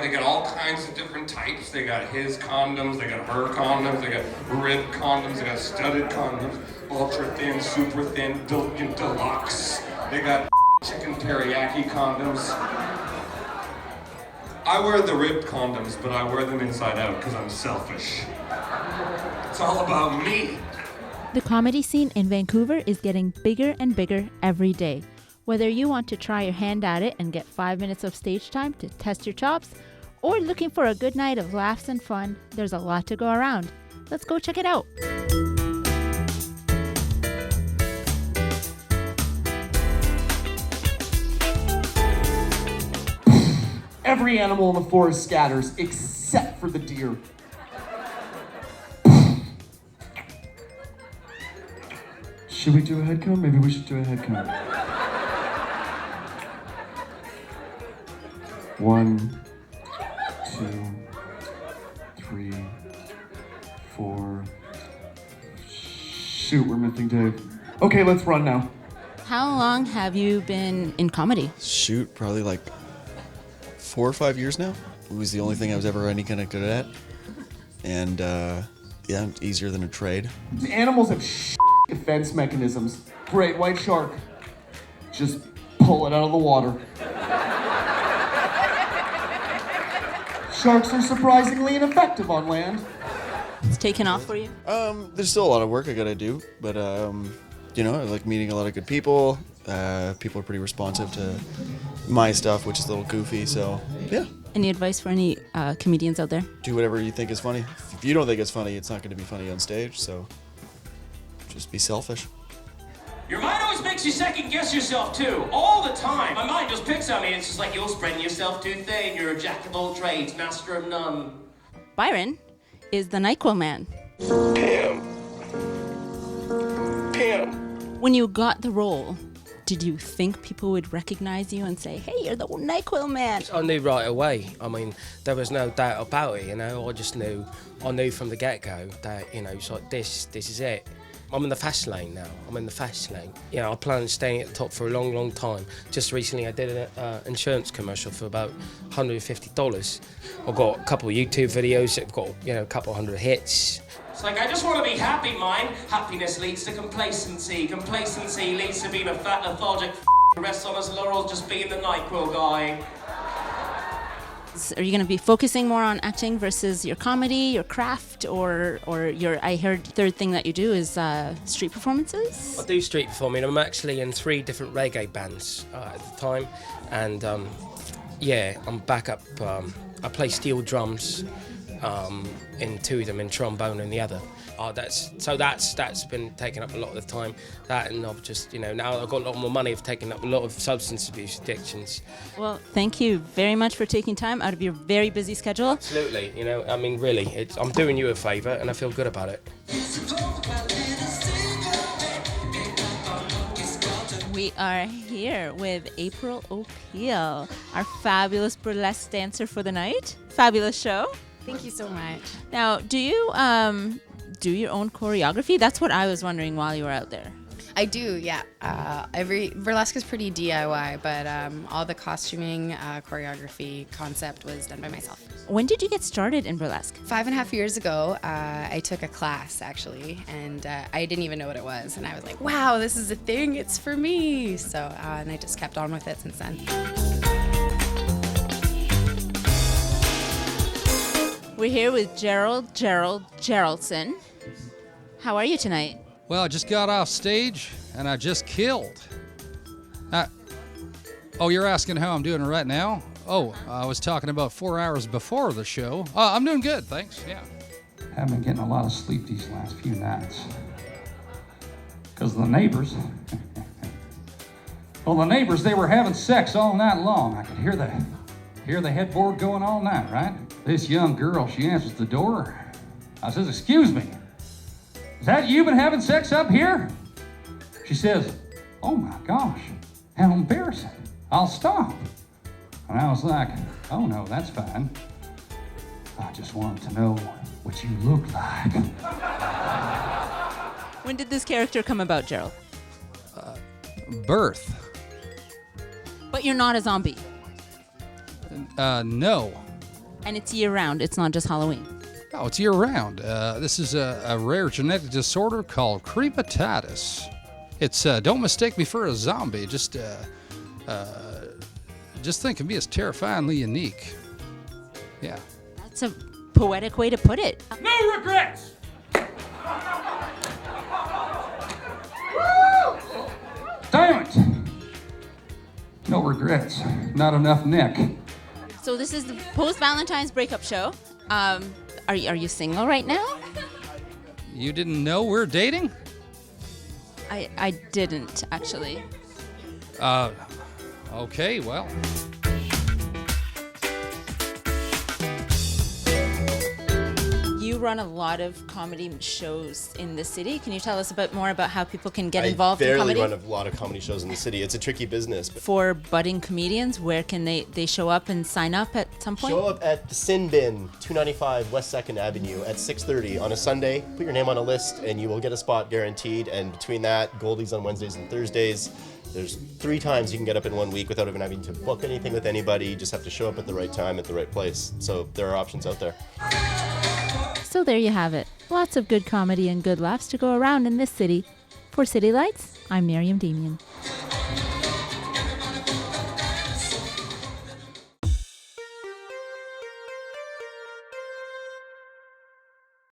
they got all kinds of different types. They got his condoms, they got her condoms, they got rib condoms, they got studded condoms, ultra thin, super thin, deluxe. They got chicken teriyaki condoms. I wear the ribbed condoms, but I wear them inside out because I'm selfish. It's all about me. The comedy scene in Vancouver is getting bigger and bigger every day. Whether you want to try your hand at it and get 5 minutes of stage time to test your chops, or looking for a good night of laughs and fun, there's a lot to go around. Let's go check it out. Every animal in the forest scatters except for the deer. Should we do a head count? Maybe we should do a head count. 1, 2, 3, 4. Shoot, we're missing Dave. Okay, let's run now. How long have you been in comedy? Shoot, probably like 4 or 5 years now. It was the only thing I was ever any kind of good at. And yeah, easier than a trade. Animals have defense mechanisms. Great white shark. Just pull it out of the water. Sharks are surprisingly ineffective on land. It's taken off for you? There's still a lot of work I gotta do, but you know, I like meeting a lot of good people. People are pretty responsive to my stuff, which is a little goofy, so yeah. Any advice for any comedians out there? Do whatever you think is funny. If you don't think it's funny, it's not gonna be funny on stage, so just be selfish. Your mind always makes you second guess yourself too, all the time. My mind just picks on me. It's just like you're spreading yourself too thin. You're a jack of all trades, master of none. Byron is the NyQuil man. Pam. When you got the role, did you think people would recognize you and say, hey, you're the NyQuil man? I knew right away. I mean, there was no doubt about it, you know. I knew from the get-go that, you know, it's like this is it. I'm in the fast lane now. You know, I plan on staying at the top for a long, long time. Just recently I did an insurance commercial for about $150. I've got a couple of YouTube videos that have got, you know, a couple hundred hits. It's like, I just want to be happy, mine. Happiness leads to complacency. Complacency leads to being a fat, lethargic rest on his laurels, just being the NyQuil guy. Are you going to be focusing more on acting versus your comedy, your craft, or your, I heard third thing that you do is street performances? I do street performing. I'm actually in 3 different reggae bands at the time. And yeah, I'm back up. I play steel drums in 2 of them, in trombone in the other. That's been taking up a lot of the time. That, and I've just, you know, now I've got a lot more money, I've taken up a lot of substance abuse addictions. Well, thank you very much for taking time out of your very busy schedule. Absolutely, you know, I mean, really, I'm doing you a favour and I feel good about it. We are here with April O'Peel, our fabulous burlesque dancer for the night. Fabulous show. Thank you so much. Now, do you do your own choreography? That's what I was wondering while you were out there. I do, yeah. Every burlesque is pretty DIY, but all the costuming, choreography, concept was done by myself. When did you get started in burlesque? 5.5 years ago, I took a class actually, and I didn't even know what it was. And I was like, wow, this is a thing, it's for me. So, and I just kept on with it since then. We're here with Gerald Geraldson. How are you tonight? Well, I just got off stage and I just killed. Oh, you're asking how I'm doing right now? Oh, I was talking about 4 hours before the show. I'm doing good, thanks, yeah. Haven't been getting a lot of sleep these last few nights. Because the neighbors, well, the neighbors, they were having sex all night long. I could hear the headboard going all night, right? This young girl, she answers the door. I says, excuse me, is that you been having sex up here? She says, oh my gosh, how embarrassing. I'll stop. And I was like, oh no, that's fine. I just wanted to know what you look like. When did this character come about, Gerald? Birth. But you're not a zombie. No. And it's year-round. It's not just Halloween. Oh, it's year-round. This is a rare genetic disorder called creepatitis. It's don't mistake me for a zombie. Just think of me as terrifyingly unique. Yeah. That's a poetic way to put it. No regrets! Damn it! No regrets. Not enough Nick. So this is the post-Valentine's breakup show. Are you single right now? You didn't know we're dating? I didn't, actually. Okay, well. You run a lot of comedy shows in the city. Can you tell us a bit more about how people can get involved in comedy? I barely run a lot of comedy shows in the city. It's a tricky business. For budding comedians, where can they show up and sign up at some point? Show up at the Sin Bin, 295 West 2nd Avenue at 6:30 on a Sunday. Put your name on a list and you will get a spot guaranteed. And between that, Goldie's on Wednesdays and Thursdays. There's 3 times you can get up in 1 week without even having to book anything with anybody. You just have to show up at the right time at the right place. So there are options out there. So there you have it. Lots of good comedy and good laughs to go around in this city. For City Lights, I'm Miriam Demian.